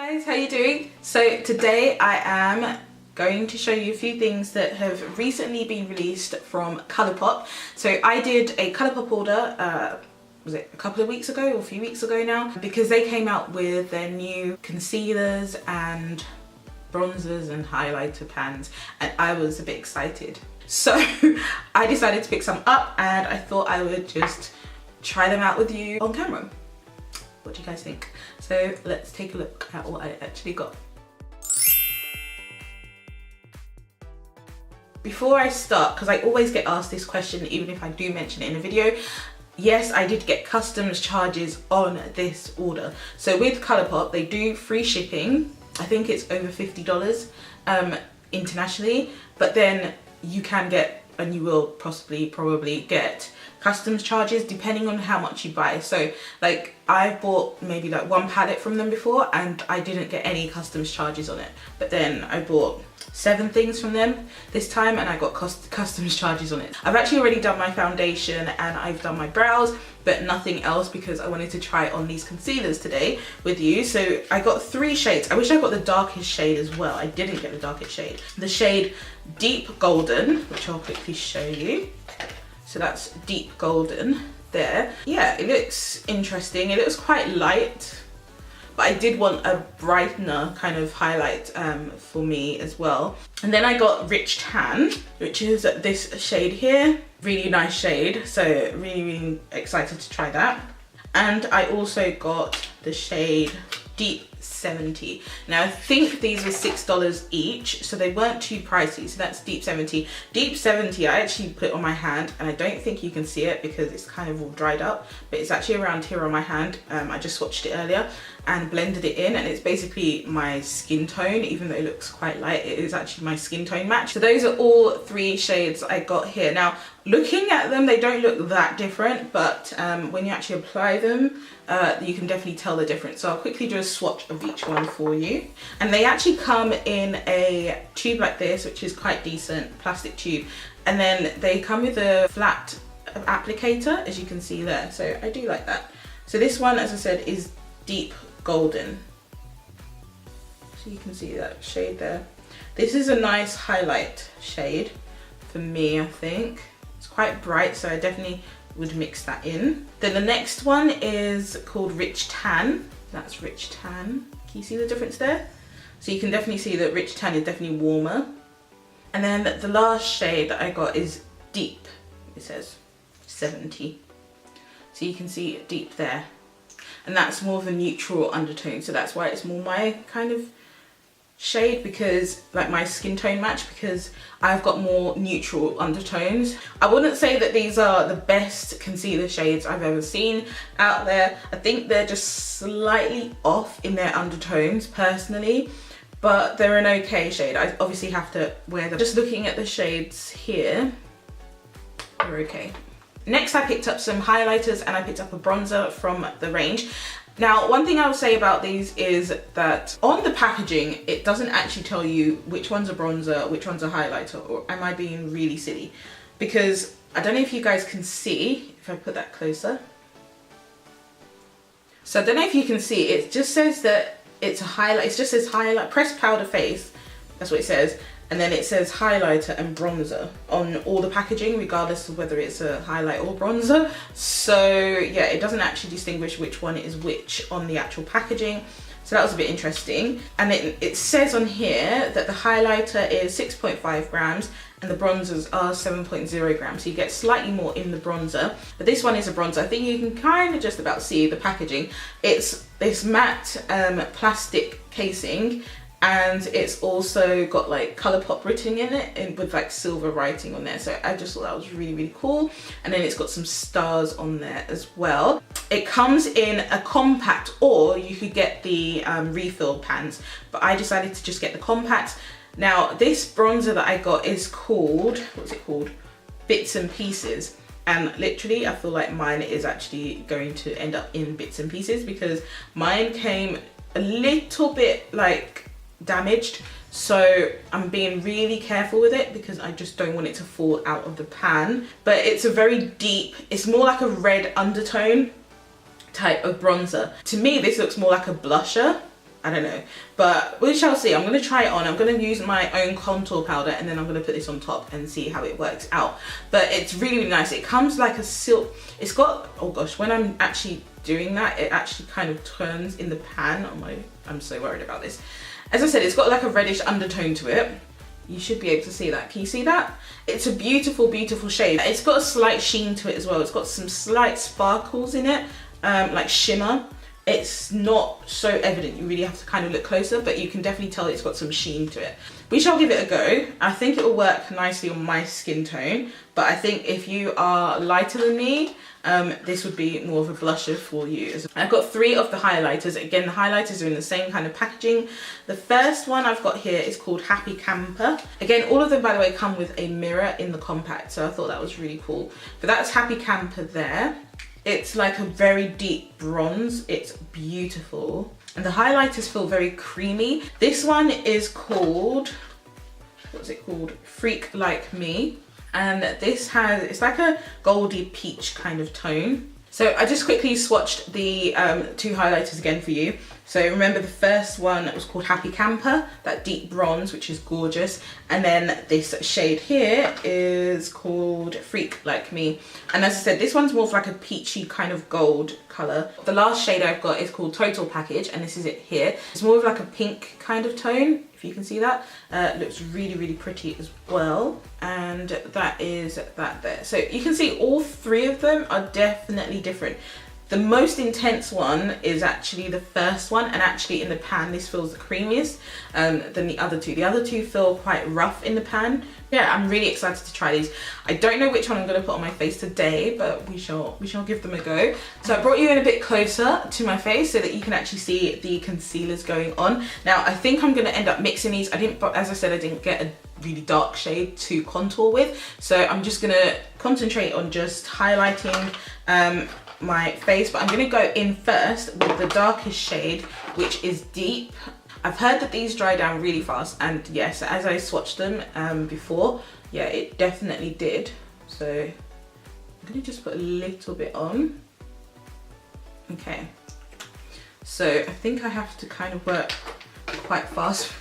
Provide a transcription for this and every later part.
Guys, how you doing? So today I am going to show you a few things that have recently been released from Colourpop. So I did a Colourpop order, was it a couple of weeks ago or a few weeks ago now? Because they came out with their new concealers and bronzers and highlighter pans and I was a bit excited. So I decided to pick some up and I thought I would just try them out with you on camera. What do you guys think? So let's take a look at what I actually got. Before I start, because I always get asked this question even if I do mention it in a video, yes, I did get customs charges on this order. So with Colourpop, they do free shipping. I think it's over $50 internationally, but then you can get, and you will probably get customs charges depending on how much you buy. So like I bought maybe like one palette from them before and I didn't get any customs charges on it, but then I bought 7 things from them this time and I got customs charges on it. I've actually already done my foundation and I've done my brows, but nothing else because I wanted to try on these concealers today with you. So I got 3 shades. I wish I got the darkest shade as well. I didn't get the darkest shade. The shade Deep Golden, which I'll quickly show you. So that's Deep Golden there. Yeah, it looks interesting. It looks quite light, but I did want a brightener kind of highlight for me as well. And then I got Rich Tan, which is this shade here. Really nice shade, so really excited to try that. And I also got the shade Deep 70. Now I think these were $6 each, so they weren't too pricey. So that's Deep 70. Deep 70 I actually put on my hand and I don't think you can see it because it's kind of all dried up, but it's actually around here on my hand. I just swatched it earlier and blended it in and it's basically my skin tone. Even though it looks quite light, it is actually my skin tone match. So those are all 3 shades I got here. Now looking at them, they don't look that different, but when you actually apply them, you can definitely tell the difference. So I'll quickly do a swatch of each one for you. And they actually come in a tube like this, which is quite decent, plastic tube. And then they come with a flat applicator, as you can see there. So I do like that. So this one, as I said, is Deep Golden. So you can see that shade there. This is a nice highlight shade for me, I think. It's quite bright, so I definitely would mix that in. Then the next one is called Rich Tan. That's Rich Tan. Can you see the difference there? So you can definitely see that Rich Tan is definitely warmer. And then the last shade that I got is Deep. It says 70. So you can see Deep there. And that's more of a neutral undertone. So that's why it's more my kind of shade, because like my skin tone match, because I've got more neutral undertones. I wouldn't say that these are the best concealer shades I've ever seen out there. I think they're just slightly off in their undertones personally, but they're an okay shade. I obviously have to wear them. Just looking at the shades here, they're okay. Next I picked up some highlighters and I picked up a bronzer from the range. Now, one thing I will say about these is that on the packaging, it doesn't actually tell you which one's a bronzer, which one's a highlighter, or am I being really silly? Because I don't know if you guys can see, if I put that closer. So I don't know if you can see, it just says that it's a highlight, it just says highlight, pressed powder face, that's what it says. And then it says highlighter and bronzer on all the packaging, regardless of whether it's a highlight or bronzer. So yeah, it doesn't actually distinguish which one is which on the actual packaging. So that was a bit interesting. And it says on here that the highlighter is 6.5 grams and the bronzers are 7.0 grams. So you get slightly more in the bronzer, but this one is a bronzer. I think you can kind of just about see the packaging. It's this matte plastic casing, and it's also got like Colourpop written in it and with like silver writing on there. So I just thought that was really cool. And then it's got some stars on there as well. It comes in a compact, or you could get the refill pans, but I decided to just get the compact. Now this bronzer that I got is called, what's it called? Bits and Pieces. And literally I feel like mine is actually going to end up in bits and pieces because mine came a little bit like damaged, so I'm being really careful with it because I just don't want it to fall out of the pan. But it's a very deep, it's more like a red undertone type of bronzer. To me this looks more like a blusher I don't know, but we shall see. I'm going to try it on. I'm going to use my own contour powder, and then I'm going to put this on top and see how it works out. But it's really, really nice. It comes like a silk. It's got, oh gosh, when I'm actually doing that, it actually kind of turns in the pan. Oh, I'm so worried about this. As I said, it's got like a reddish undertone to it. You should be able to see that. Can you see that? It's a beautiful, beautiful shade. It's got a slight sheen to it as well. It's got some slight sparkles in it, like shimmer. It's not so evident, you really have to kind of look closer, but you can definitely tell it's got some sheen to it. We shall give it a go. I think it will work nicely on my skin tone, but I think if you are lighter than me, this would be more of a blusher for you. I've got 3 of the highlighters. Again, the highlighters are in the same kind of packaging. The first one I've got here is called Happy Camper. Again, all of them, by the way, come with a mirror in the compact, so I thought that was really cool. But that's Happy Camper there. It's like a very deep bronze. It's beautiful. And the highlighters feel very creamy. This one is called, what's it called? Freak Like Me. And this has, it's like a goldy peach kind of tone. So I just quickly swatched the 2 highlighters again for you. So remember the first one was called Happy Camper, that deep bronze, which is gorgeous. And then this shade here is called Freak Like Me. And as I said, this one's more of like a peachy kind of gold color. The last shade I've got is called Total Package, and this is it here. It's more of like a pink kind of tone, if you can see that. Looks really, really pretty as well. And that is that there. So you can see all 3 of them are definitely different. The most intense one is actually the first one, and actually in the pan this feels the creamiest than the other 2. The other 2 feel quite rough in the pan. Yeah, I'm really excited to try these. I don't know which one I'm going to put on my face today, but we shall give them a go. So I brought you in a bit closer to my face so that you can actually see the concealers going on. Now I think I'm going to end up mixing these. As I said, I didn't get a really dark shade to contour with, so I'm just going to concentrate on just highlighting my face, but I'm going to go in first with the darkest shade, which is Deep. I've heard that these dry down really fast, and yes, as I swatched them before, yeah, it definitely did. So I'm going to just put a little bit on. Okay, so I think I have to kind of work quite fast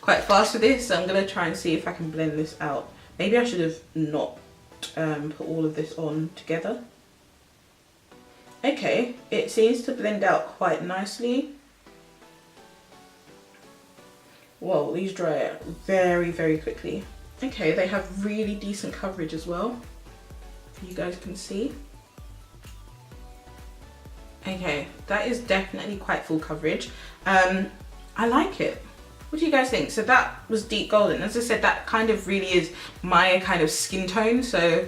with this, so I'm going to try and see if I can blend this out. Maybe I should have not put all of this on together. Okay, it seems to blend out quite nicely. Whoa, these dry out very, very quickly. Okay, they have really decent coverage as well, you guys can see. Okay, that is definitely quite full coverage. I like it. What do you guys think? So that was Deep Golden. As I said, that kind of really is my kind of skin tone, so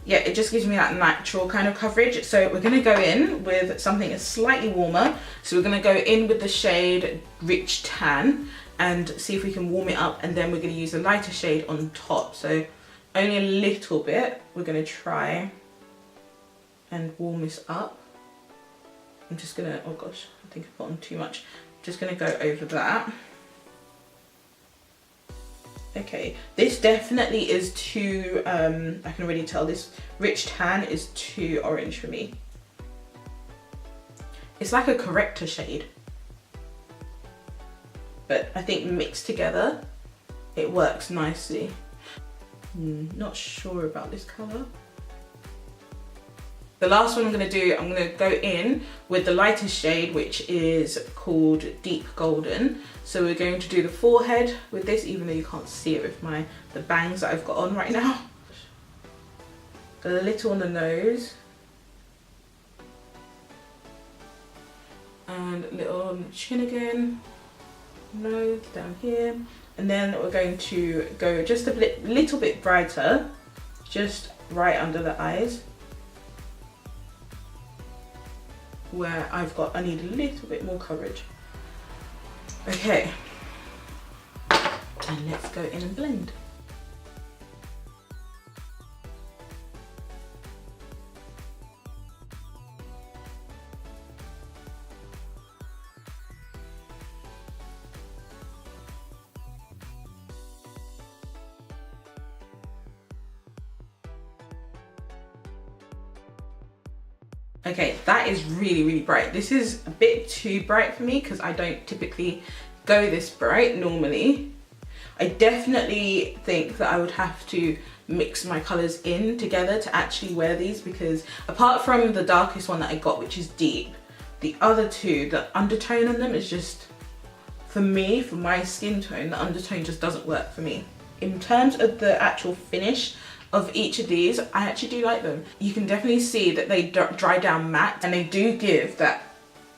yeah, it just gives me that natural kind of coverage. So we're gonna go in with something that's slightly warmer. So we're gonna go in with the shade Rich Tan and see if we can warm it up, and then we're gonna use a lighter shade on top. So only a little bit. We're gonna try and warm this up. I'm just gonna, oh gosh, I think I've put on too much. I'm just gonna go over that. Okay, this definitely is too, I can already tell this Rich Tan is too orange for me. It's like a corrector shade, but I think mixed together, it works nicely. Not sure about this colour. The last one I'm going to do, I'm going to go in with the lightest shade, which is called Deep Golden. So we're going to do the forehead with this, even though you can't see it with the bangs that I've got on right now. A little on the nose. And a little on the chin again. Nose down here. And then we're going to go just a little bit brighter, just right under the eyes, where I need a little bit more coverage. Okay, and let's go in and blend. Okay, that is really, really bright. This is a bit too bright for me because I don't typically go this bright normally. I definitely think that I would have to mix my colours in together to actually wear these, because apart from the darkest one that I got, which is deep, the other two, the undertone on them is just, for me, for my skin tone, the undertone just doesn't work for me. In terms of the actual finish of each of these, I actually do like them. You can definitely see that they dry down matte and they do give that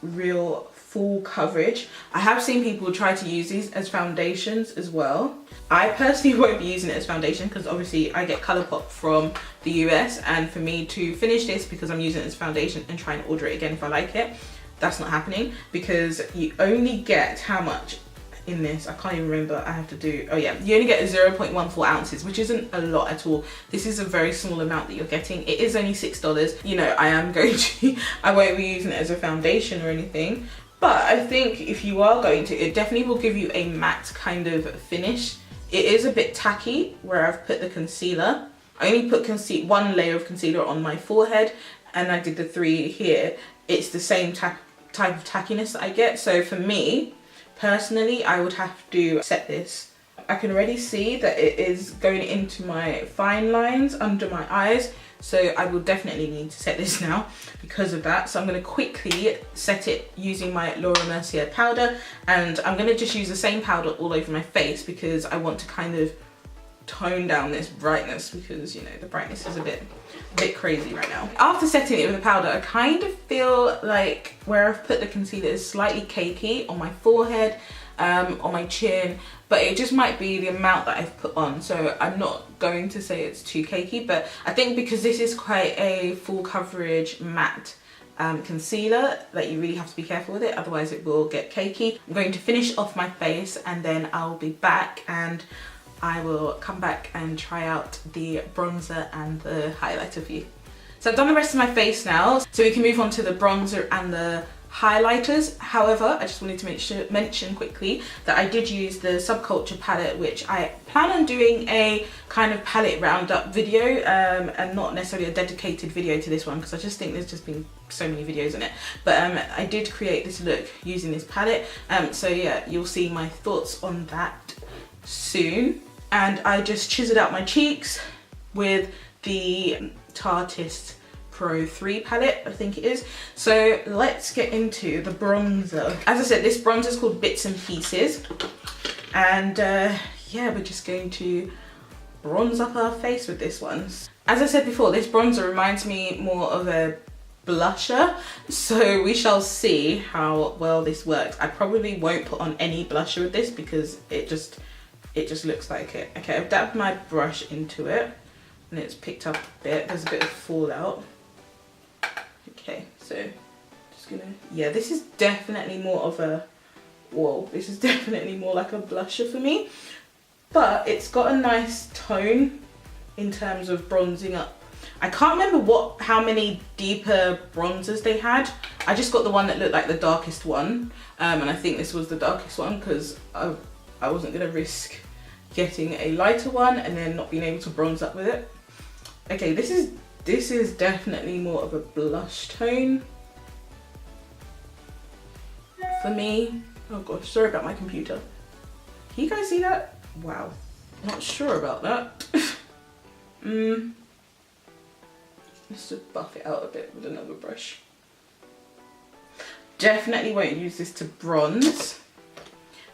real full coverage. I have seen people try to use these as foundations as well. I personally won't be using it as foundation because obviously I get Colourpop from the US, and for me to finish this because I'm using it as foundation and try and order it again if I like it, that's not happening, because you only get how much in this? I can't even remember. I have to do, oh yeah, you only get 0.14 ounces, which isn't a lot at all. This is a very small amount that you're getting. It is only $6. You know, I am going to, I won't be using it as a foundation or anything, but I think if you are going to, it definitely will give you a matte kind of finish. It is a bit tacky where I've put the concealer. I only put one layer of concealer on my forehead, and I did the 3 here. It's the same type of tackiness that I get. So for me, personally, I would have to set this. I can already see that it is going into my fine lines under my eyes. So I will definitely need to set this now because of that. So I'm going to quickly set it using my Laura Mercier powder, and I'm going to just use the same powder all over my face because I want to kind of tone down this brightness, because you know the brightness is a bit crazy right now. After setting it with the powder, I kind of feel like where I've put the concealer is slightly cakey on my forehead, on my chin, but it just might be the amount that I've put on. So I'm not going to say it's too cakey, but I think because this is quite a full coverage matte concealer, that you really have to be careful with it, otherwise it will get cakey. I'm going to finish off my face and then I'll be back and I will come back and try out the bronzer and the highlighter for you. So I've done the rest of my face now, so we can move on to the bronzer and the highlighters. However, I just wanted to mention quickly that I did use the Subculture palette, which I plan on doing a kind of palette roundup video, and not necessarily a dedicated video to this one because I just think there's just been so many videos in it. But I did create this look using this palette, so yeah, you'll see my thoughts on that soon. And I just chiseled out my cheeks with the Tarteist Pro 3 palette, I think it is. So let's get into the bronzer. As I said, this bronzer is called Bits and Pieces, and yeah, we're just going to bronze up our face with this one. As I said before, this bronzer reminds me more of a blusher, so we shall see how well this works. I probably won't put on any blusher with this because it just looks like it. Okay, I've dabbed my brush into it and it's picked up a bit. There's a bit of fallout. Okay, so just gonna, yeah, this is definitely more of a, whoa, this is definitely more like a blusher for me, but it's got a nice tone in terms of bronzing up. I can't remember how many deeper bronzers they had. I just got the one that looked like the darkest one, and I think this was the darkest one because I wasn't gonna risk getting a lighter one and then not being able to bronze up with it. Okay, this is definitely more of a blush tone for me. Oh gosh, sorry about my computer. Can you guys see that? Wow, not sure about that. Let's just buff it out a bit with another brush. Definitely won't use this to bronze.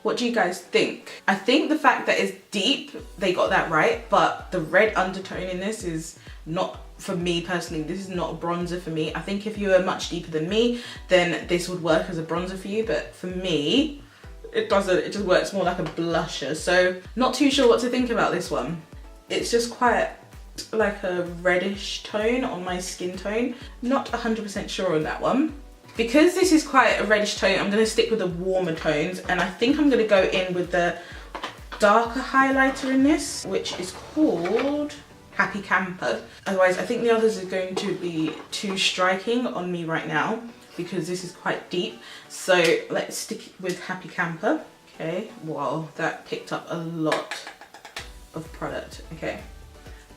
What do you guys think? I think the fact that it's deep, they got that right, but the red undertone in this is not, for me personally, this is not a bronzer for me. I think if you were much deeper than me, then this would work as a bronzer for you, but for me, it doesn't, it just works more like a blusher. So not too sure what to think about this one. It's just quite like a reddish tone on my skin tone. Not 100% sure on that one. Because this is quite a reddish tone, I'm going to stick with the warmer tones, and I think I'm going to go in with the darker highlighter in this, which is called Happy Camper. Otherwise, I think the others are going to be too striking on me right now because this is quite deep. So let's stick with Happy Camper. Okay, wow, that picked up a lot of product. Okay,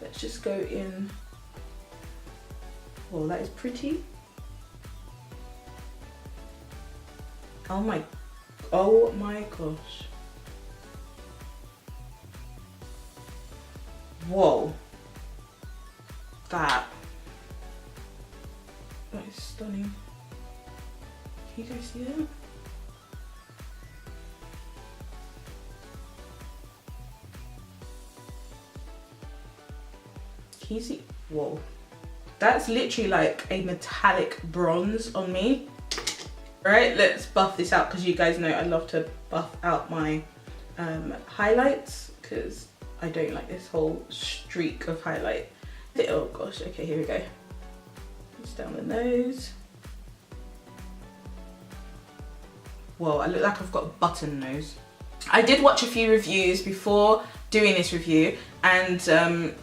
let's just go in. Oh, that is pretty. Oh my gosh. Whoa. That is stunning. Can you guys see that? Can you see? Whoa. That's literally like a metallic bronze on me. Right, let's buff this out because you guys know I love to buff out my highlights because I don't like this whole streak of highlight. Oh gosh, okay, here we go. It's down the nose. Whoa, I look like I've got a button nose. I did watch a few reviews before doing this review, and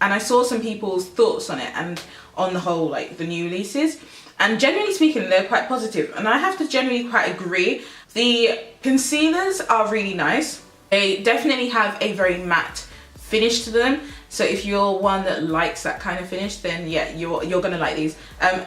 I saw some people's thoughts on it and on the whole, like the new releases. And generally speaking, they're quite positive, and I have to generally quite agree. The concealers are really nice. They definitely have a very matte finish to them. So if you're one that likes that kind of finish, then yeah, you're gonna like these.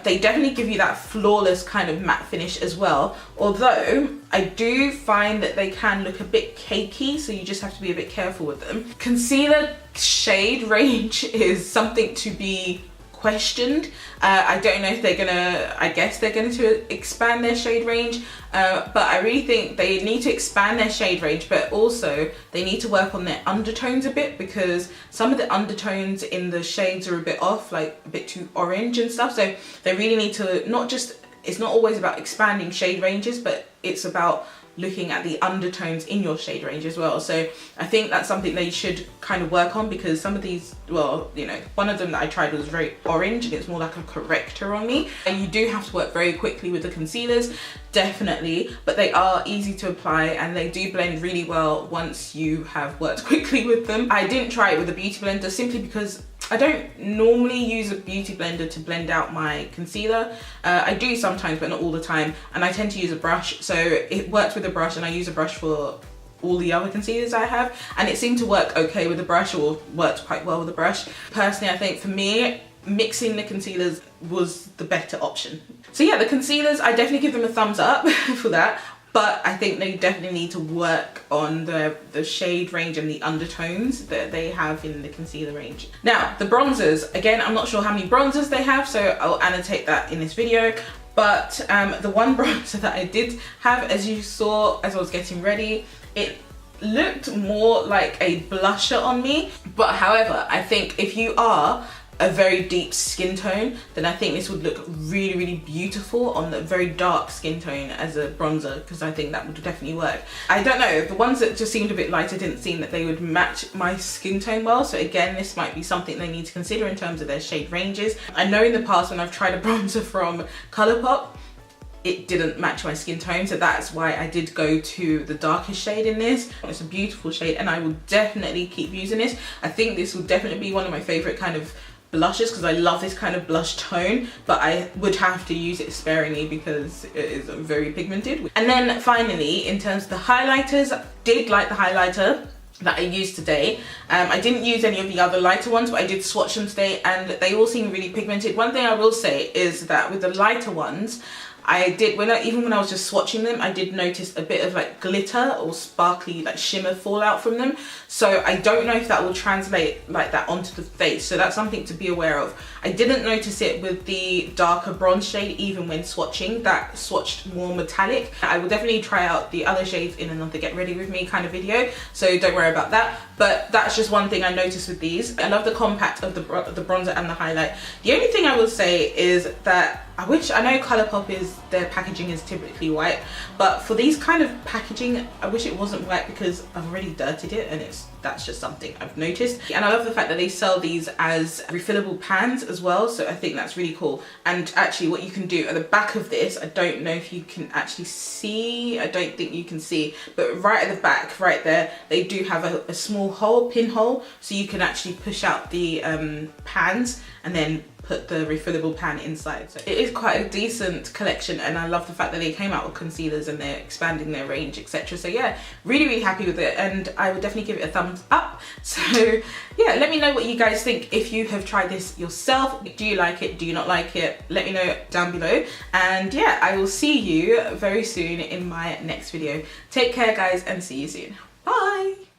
They definitely give you that flawless kind of matte finish as well. Although I do find that they can look a bit cakey, so you just have to be a bit careful with them. Concealer shade range is something to be questioned. I don't know if they're gonna, I guess they're going to expand their shade range, but I really think they need to expand their shade range, but also they need to work on their undertones a bit, because some of the undertones in the shades are a bit off, like a bit too orange and stuff. So they really need to not just, it's not always about expanding shade ranges, but it's about looking at the undertones in your shade range as well. So I think that's something they should kind of work on, because some of these, well, you know, one of them that I tried was very orange and it's more like a corrector on me. And you do have to work very quickly with the concealers, definitely, but they are easy to apply and they do blend really well once you have worked quickly with them. I didn't try it with a beauty blender simply because I don't normally use a beauty blender to blend out my concealer. I do sometimes, but not all the time. And I tend to use a brush. So it works with a brush, and I use a brush for all the other concealers I have. And it seemed to work okay with the brush, or worked quite well with the brush. Personally, I think for me, mixing the concealers was the better option. So yeah, the concealers, I definitely give them a thumbs up for that. But I think they definitely need to work on the shade range and the undertones that they have in the concealer range. Now, the bronzers, again, I'm not sure how many bronzers they have, so I'll annotate that in this video. But the one bronzer that I did have, as you saw as I was getting ready, it looked more like a blusher on me. But however, I think if you are a very deep skin tone, then I think this would look really, really beautiful on the very dark skin tone as a bronzer, because I think that would definitely work. I don't know, the ones that just seemed a bit lighter didn't seem that they would match my skin tone well. So again, this might be something they need to consider in terms of their shade ranges. I know in the past when I've tried a bronzer from Colourpop, it didn't match my skin tone, so that's why I did go to the darkest shade in this. It's a beautiful shade and I will definitely keep using this. I think this will definitely be one of my favorite kind of blushes, because I love this kind of blush tone, but I would have to use it sparingly because it is very pigmented. And then finally, in terms of the highlighters, I did like the highlighter that I used today. I didn't use any of the other lighter ones, but I did swatch them today and they all seem really pigmented. One thing I will say is that with the lighter ones, I did, even when I was just swatching them, I did notice a bit of like glitter or sparkly like shimmer fallout from them. So I don't know if that will translate like that onto the face. So that's something to be aware of. I didn't notice it with the darker bronze shade, even when swatching. That swatched more metallic. I will definitely try out the other shades in another get ready with me kind of video, so don't worry about that. But that's just one thing I noticed with these. I love the compact of the bronzer and the highlight. The only thing I will say is that I know Colourpop their packaging is typically white, but for these kind of packaging, I wish it wasn't white, because I've already dirtied it and that's just something I've noticed. And I love the fact that they sell these as refillable pans as well, so I think that's really cool. And actually what you can do at the back of this, I don't know if you can actually see, I don't think you can see, but right at the back, right there, they do have a small hole, pinhole, so you can actually push out the pans and then put the refillable pan inside. So it is quite a decent collection, and I love the fact that they came out with concealers and they're expanding their range, etc. So yeah, really happy with it, and I would definitely give it a thumbs up. So yeah, let me know what you guys think if you have tried this yourself. Do you like it? Do you not like it? Let me know down below, and yeah, I will see you very soon in my next video. Take care guys, and see you soon. Bye.